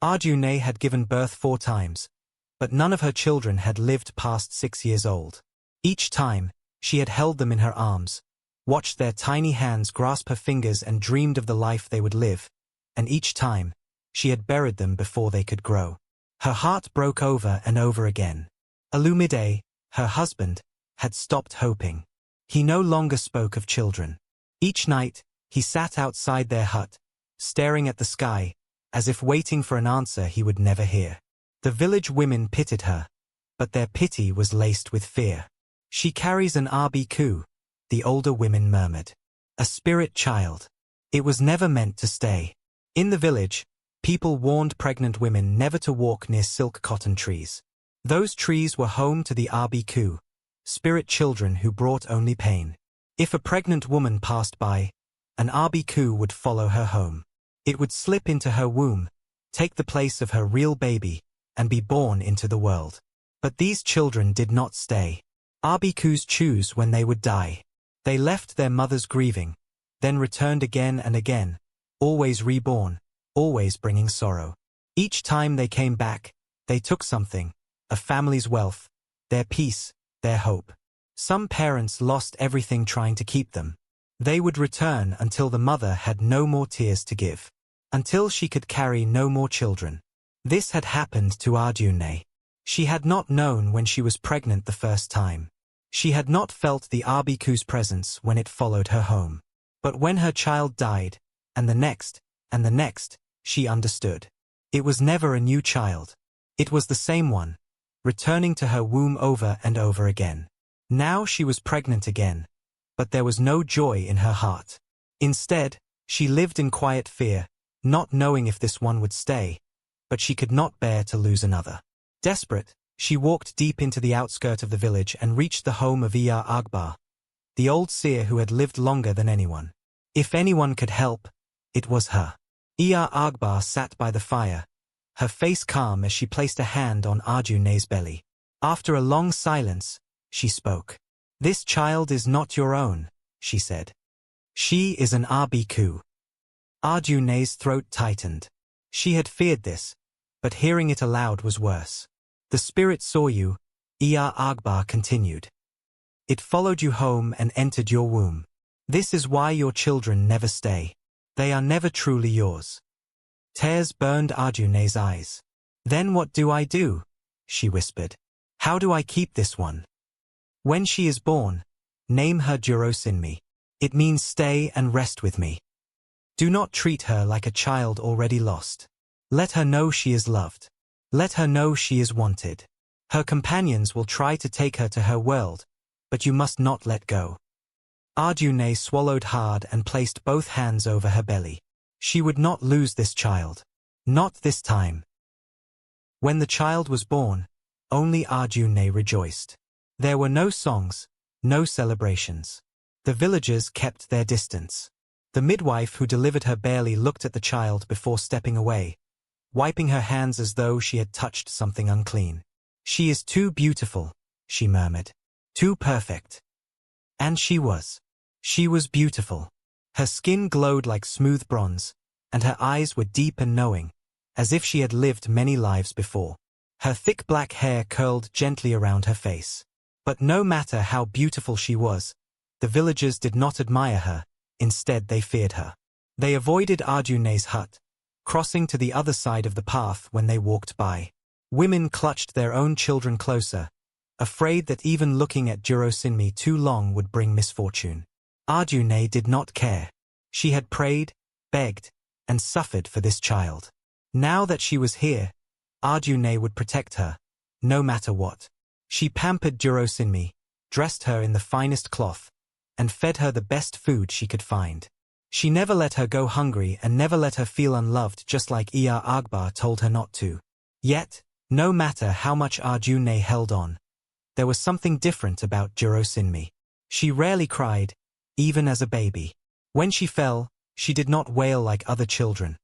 Adunni had given birth 4 times, but none of her children had lived past 6 years old. Each time, she had held them in her arms, watched their tiny hands grasp her fingers and dreamed of the life they would live, and each time, she had buried them before they could grow. Her heart broke over and over again. Olumide, her husband, had stopped hoping. He no longer spoke of children. Each night, he sat outside their hut, staring at the sky, as if waiting for an answer he would never hear. The village women pitied her, but their pity was laced with fear. "She carries an Abiku," the older women murmured. "A spirit child. It was never meant to stay." In the village, people warned pregnant women never to walk near silk cotton trees. Those trees were home to the Abiku, spirit children who brought only pain. If a pregnant woman passed by, an Abiku would follow her home. It would slip into her womb, take the place of her real baby, and be born into the world. But these children did not stay. Abikus choose when they would die. They left their mothers grieving, then returned again and again, always reborn, always bringing sorrow. Each time they came back, they took something, a family's wealth, their peace, their hope. Some parents lost everything trying to keep them. They would return until the mother had no more tears to give, until she could carry no more children. This had happened to Adunni. She had not known when she was pregnant the first time. She had not felt the Abiku's presence when it followed her home. But when her child died, and the next, she understood. It was never a new child. It was the same one, returning to her womb over and over again. Now she was pregnant again, but there was no joy in her heart. Instead, she lived in quiet fear, not knowing if this one would stay, but she could not bear to lose another. Desperate, she walked deep into the outskirt of the village and reached the home of Iya Agbar, the old seer who had lived longer than anyone. If anyone could help, it was her. Iya Agbar sat by the fire, her face calm as she placed a hand on Adunni's belly. After a long silence, she spoke. "This child is not your own," she said. "She is an Abiku." Adunni's throat tightened. She had feared this, but hearing it aloud was worse. "The spirit saw you," Iya Agbar continued. "It followed you home and entered your womb. This is why your children never stay. They are never truly yours." Tears burned Adunni's eyes. "Then what do I do?" she whispered. "How do I keep this one? When she is born, name her Durosinmi. It means stay and rest with me. Do not treat her like a child already lost. Let her know she is loved. Let her know she is wanted. Her companions will try to take her to her world, but you must not let go." Adunni swallowed hard and placed both hands over her belly. She would not lose this child. Not this time. When the child was born, only Adunni rejoiced. There were no songs, no celebrations. The villagers kept their distance. The midwife who delivered her barely looked at the child before stepping away, wiping her hands as though she had touched something unclean. "She is too beautiful," she murmured. "Too perfect." And she was. She was beautiful. Her skin glowed like smooth bronze, and her eyes were deep and knowing, as if she had lived many lives before. Her thick black hair curled gently around her face. But no matter how beautiful she was, the villagers did not admire her, instead they feared her. They avoided Adunni's hut, crossing to the other side of the path when they walked by. Women clutched their own children closer, afraid that even looking at Durosinmi too long would bring misfortune. Adunni did not care. She had prayed, begged, and suffered for this child. Now that she was here, Adunni would protect her, no matter what. She pampered Durosinmi, dressed her in the finest cloth, and fed her the best food she could find. She never let her go hungry and never let her feel unloved, just like Iya Agbar told her not to. Yet, no matter how much Adunni held on, there was something different about Durosinmi. She rarely cried, even as a baby. When she fell, she did not wail like other children.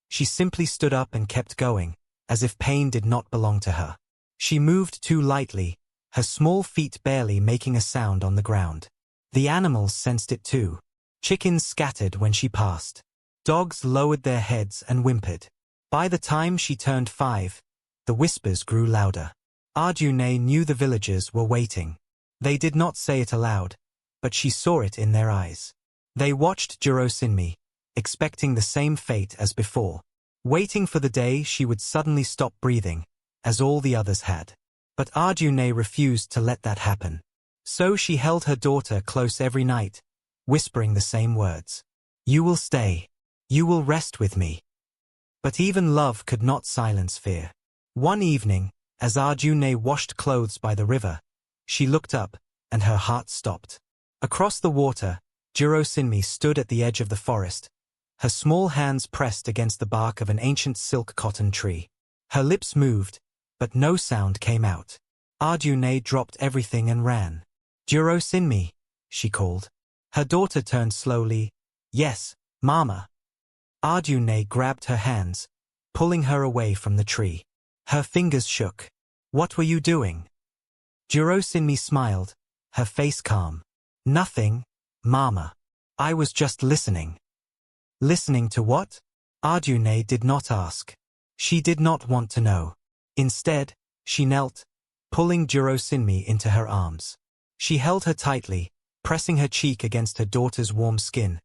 She simply stood up and kept going, as if pain did not belong to her. She moved too lightly, her small feet barely making a sound on the ground. The animals sensed it too. Chickens scattered when she passed. Dogs lowered their heads and whimpered. By the time she turned 5, the whispers grew louder. Adunni knew the villagers were waiting. They did not say it aloud, but she saw it in their eyes. They watched Durosinmi, expecting the same fate as before, waiting for the day she would suddenly stop breathing, as all the others had. But Adunni refused to let that happen. So she held her daughter close every night, whispering the same words. "You will stay. You will rest with me." But even love could not silence fear. One evening, as Adunni washed clothes by the river, she looked up, and her heart stopped. Across the water, Durosinmi stood at the edge of the forest, her small hands pressed against the bark of an ancient silk cotton tree. Her lips moved, but no sound came out. Adunni dropped everything and ran. "Durosinmi," she called. Her daughter turned slowly. "Yes, Mama." Adunni grabbed her hands, pulling her away from the tree. Her fingers shook. "What were you doing?" Durosinmi smiled, her face calm. "Nothing, Mama. I was just listening." Listening to what? Adunni did not ask. She did not want to know. Instead, she knelt, pulling Durosinmi into her arms. She held her tightly, pressing her cheek against her daughter's warm skin,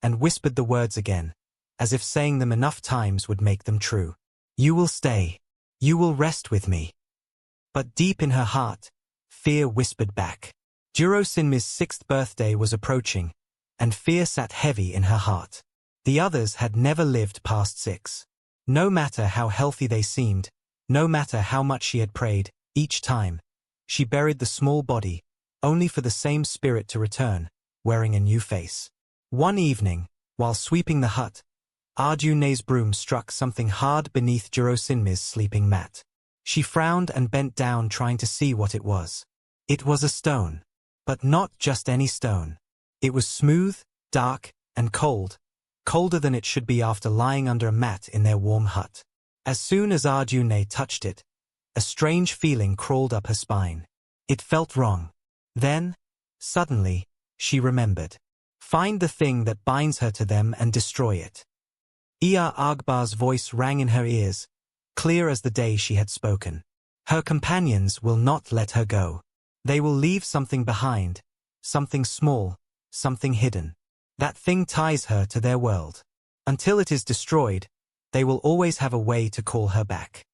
and whispered the words again, as if saying them enough times would make them true. "You will stay. You will rest with me." But deep in her heart, fear whispered back. Durosinmi's 6th birthday was approaching, and fear sat heavy in her heart. The others had never lived past 6. No matter how healthy they seemed, no matter how much she had prayed, each time, she buried the small body, only for the same spirit to return, wearing a new face. One evening, while sweeping the hut, Adunni's broom struck something hard beneath Durosinmi's sleeping mat. She frowned and bent down, trying to see what it was. It was a stone. But not just any stone. It was smooth, dark, and cold, colder than it should be after lying under a mat in their warm hut. As soon as Adunni touched it, a strange feeling crawled up her spine. It felt wrong. Then, suddenly, she remembered. Find the thing that binds her to them and destroy it. Iya Agbar's voice rang in her ears, clear as the day she had spoken. Her companions will not let her go. They will leave something behind, something small, something hidden. That thing ties her to their world. Until it is destroyed, they will always have a way to call her back.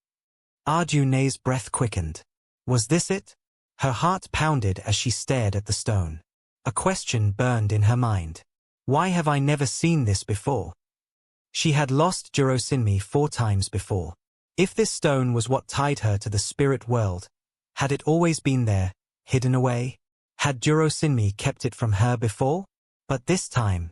Adunni's breath quickened. Was this it? Her heart pounded as she stared at the stone. A question burned in her mind. Why have I never seen this before? She had lost Durosinmi 4 times before. If this stone was what tied her to the spirit world, had it always been there, hidden away? Had Durosinmi kept it from her before? But this time,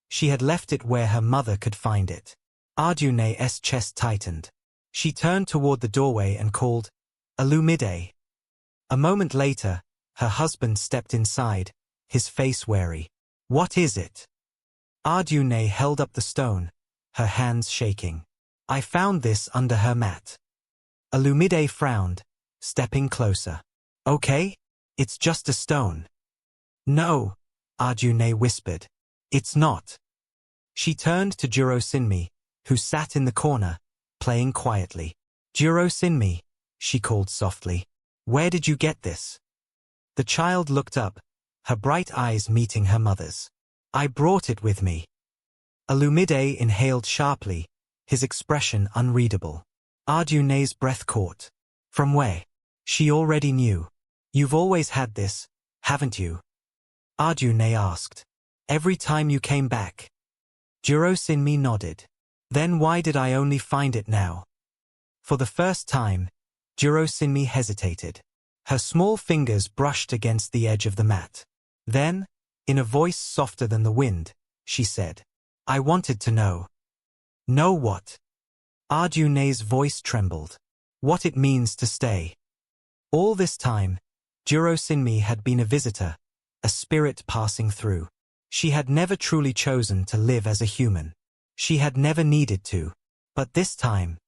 she had left it where her mother could find it. Adunni's chest tightened. She turned toward the doorway and called, "Alumide." A moment later, her husband stepped inside, his face wary. "What is it?" Adunni held up the stone, her hands shaking. "I found this under her mat." Alumide frowned, stepping closer. "Okay, it's just a stone." "No," Adunni whispered. "It's not." She turned to Durosinmi, who sat in the corner, playing quietly. "Durosinmi," she called softly. "Where did you get this?" The child looked up, her bright eyes meeting her mother's. "I brought it with me." Alumide inhaled sharply, his expression unreadable. Adunni's breath caught. "From where?" She already knew. "You've always had this, haven't you?" Adunni asked. "Every time you came back." Durosinmi nodded. "Then why did I only find it now?" For the first time, Durosinmi hesitated. Her small fingers brushed against the edge of the mat. Then, in a voice softer than the wind, she said, "I wanted to know." "Know what?" Adunni's voice trembled. "What it means to stay." All this time, Durosinmi had been a visitor, a spirit passing through. She had never truly chosen to live as a human. She had never needed to. But this time,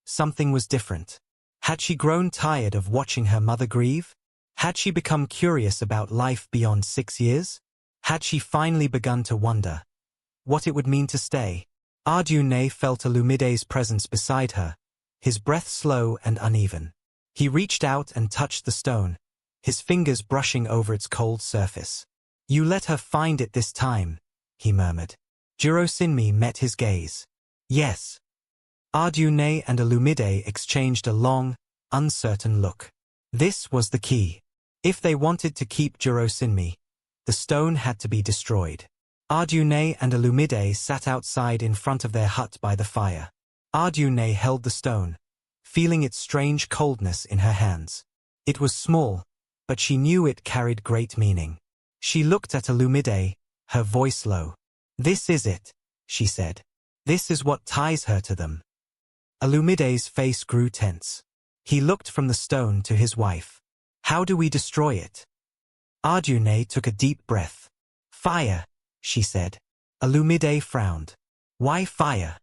something was different. Had she grown tired of watching her mother grieve? Had she become curious about life beyond 6 years? Had she finally begun to wonder what it would mean to stay? Adunni felt Olumide's presence beside her, his breath slow and uneven. He reached out and touched the stone, his fingers brushing over its cold surface. "You let her find it this time," he murmured. Durosinmi met his gaze. "Yes." Adunni and Olumide exchanged a long, uncertain look. This was the key. If they wanted to keep Durosinmi, the stone had to be destroyed. Adunni and Olumide sat outside in front of their hut by the fire. Adunni held the stone, feeling its strange coldness in her hands. It was small, but she knew it carried great meaning. She looked at Olumide, her voice low. "This is it," she said. "This is what ties her to them." Olumide's face grew tense. He looked from the stone to his wife. "How do we destroy it?" Adunni took a deep breath. "Fire," she said. Olumide frowned. "Why fire?"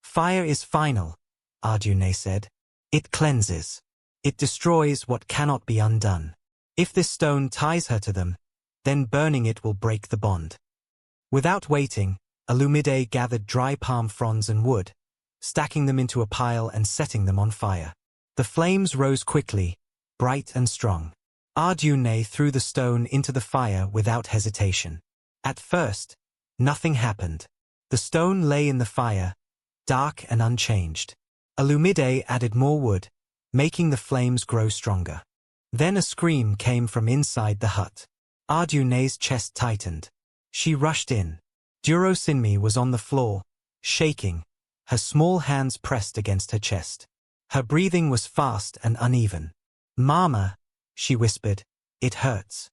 "Fire is final," Adunni said. "It cleanses. It destroys what cannot be undone. If this stone ties her to them, then burning it will break the bond." Without waiting, Olumide gathered dry palm fronds and wood, stacking them into a pile and setting them on fire. The flames rose quickly, bright and strong. Adunni threw the stone into the fire without hesitation. At first, nothing happened. The stone lay in the fire, dark and unchanged. Olumide added more wood, making the flames grow stronger. Then a scream came from inside the hut. Adunni's chest tightened. She rushed in. Durosinmi was on the floor, shaking, her small hands pressed against her chest. Her breathing was fast and uneven. "Mama," she whispered, "it hurts."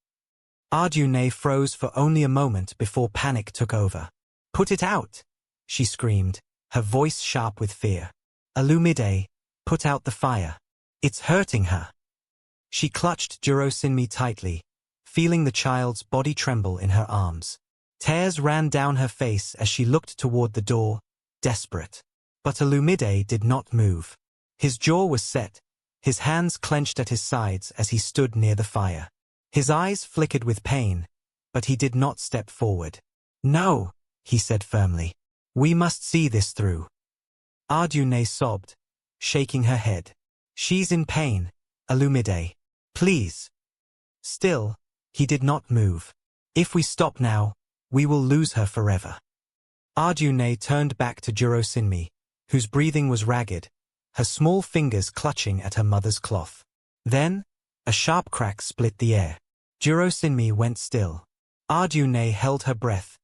Adunni froze for only a moment before panic took over. "Put it out," she screamed, her voice sharp with fear. "Olumide, put out the fire. It's hurting her." She clutched Durosinmi tightly, feeling the child's body tremble in her arms. Tears ran down her face as she looked toward the door, desperate. But Olumide did not move. His jaw was set, his hands clenched at his sides as he stood near the fire. His eyes flickered with pain, but he did not step forward. "No," he said firmly. "We must see this through." Adunni sobbed, shaking her head. "She's in pain, Olumide. Please." Still, he did not move. "If we stop now, we will lose her forever." Adunni turned back to Durosinmi, whose breathing was ragged, her small fingers clutching at her mother's cloth. Then, a sharp crack split the air. Durosinmi went still. Adunni held her breath,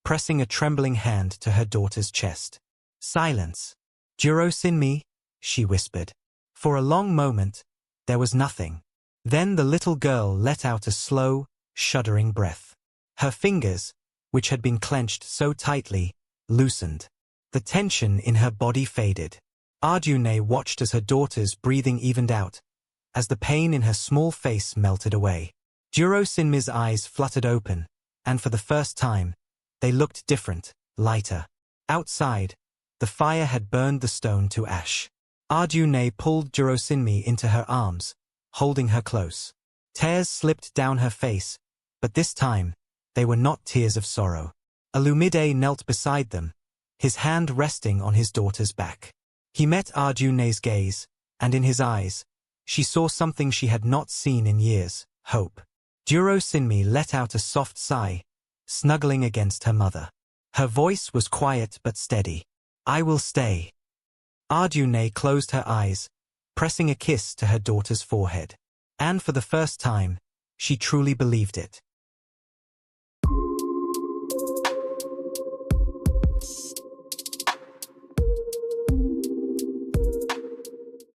pressing a trembling hand to her daughter's chest. "Silence. Durosinmi," she whispered. For a long moment, there was nothing. Then the little girl let out a slow, shuddering breath. Her fingers, which had been clenched so tightly, loosened. The tension in her body faded. Adunni watched as her daughter's breathing evened out, as the pain in her small face melted away. Durosinmi's eyes fluttered open, and for the first time, they looked different, lighter. Outside, the fire had burned the stone to ash. Adunni pulled Durosinmi into her arms, holding her close. Tears slipped down her face, but this time, they were not tears of sorrow. Olumide knelt beside them, his hand resting on his daughter's back. He met Adunni's gaze, and in his eyes, she saw something she had not seen in years, hope. Durosinmi let out a soft sigh, snuggling against her mother. Her voice was quiet but steady. "I will stay." Adunni closed her eyes, pressing a kiss to her daughter's forehead. And for the first time, she truly believed it.